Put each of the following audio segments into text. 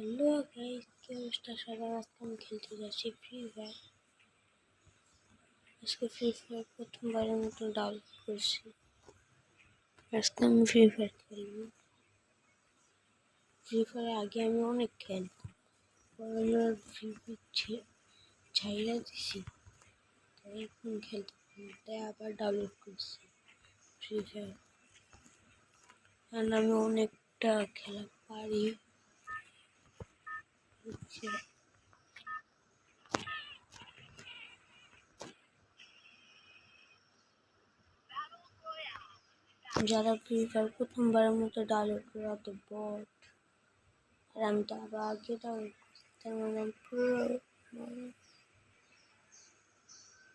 Hello guys, কি অবস্থা সবার? আজকে আমি খেলতে যাচ্ছি ফ্রি ফায়ার। আজকে ফ্রি ফায়ার প্রথমবারের মতো ডাউনলোড করছি। আজকে আমি ফ্রি ফায়ার খেলবো। ফ্রি ফায়ার আগে আমি অনেক খেলতাম, পরে আমার ফ্রি ফায়ার ছাইড়া দিছি, তাই এখন খেলতে তাই আবার ডাউনলোড করছি ফ্রি ফায়ার। কারণ আমি অনেকটা খেলা পারি। যারা ফ্রি ফায়ার প্রথমবারের মতো ডাউনলোড করা তো বট, আর আমি তো আবার আগে ডাউনলোড করতাম, মানে পুরো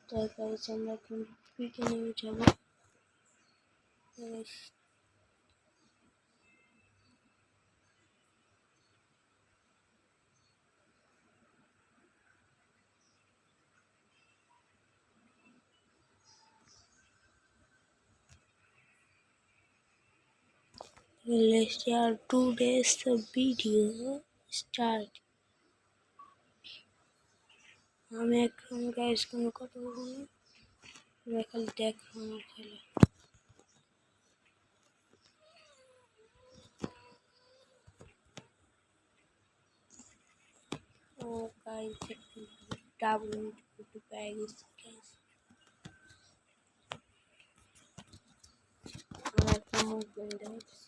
তাই গাইস আমরা এখন পিকে নেমে যাবো। Let's start today's video. Start. আমি এখন গাইস কোনো কথা বলবো না, তোমরা খালি দেখো আমার খেলা। ও গাইস একটু ডাবল একটু পেয়ে গেছি গাইস। আমার একটা মুভমেন্ট হচ্ছে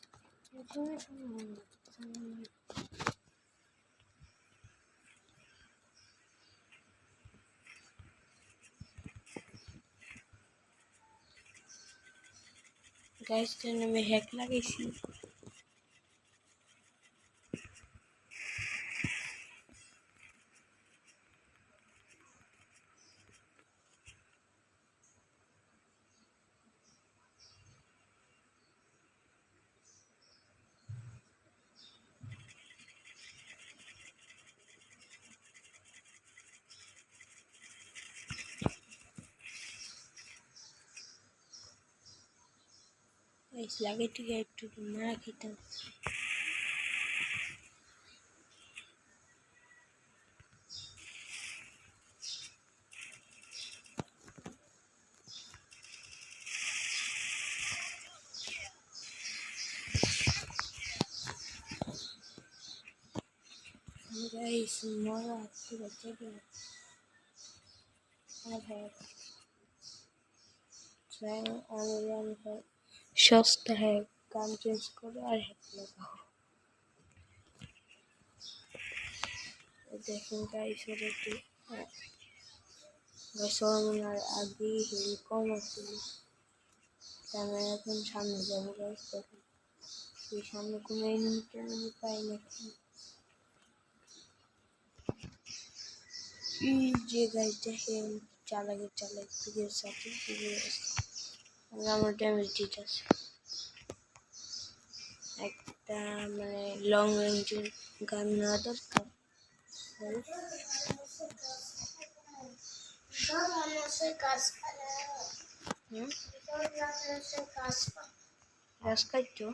গাইস, জন্য আমি হ্যাক লাগাইছি। গাইস লাগাই ঠিক একটু মারা খেতাম। গাইস মরা আসছে বাচ্চাকে সস্তা হ্যাক গান চেঞ্জ করে আর হ্যাক লাগাও। দেখুন গাইস ওরা একটু আর আগেই হেল কম আসছিল, তাই এখন সামনে যাবো গাইস। দেখুন সেই সামনে কোনো এনিমি পাই নাকি। এই যে গাইস দেখেন চালাকে পিকের সাথে আমার ড্যামেজ দিতেছে। একটা মানে লং রেঞ্জের গান নেওয়া দরকার। গাছ কাটতো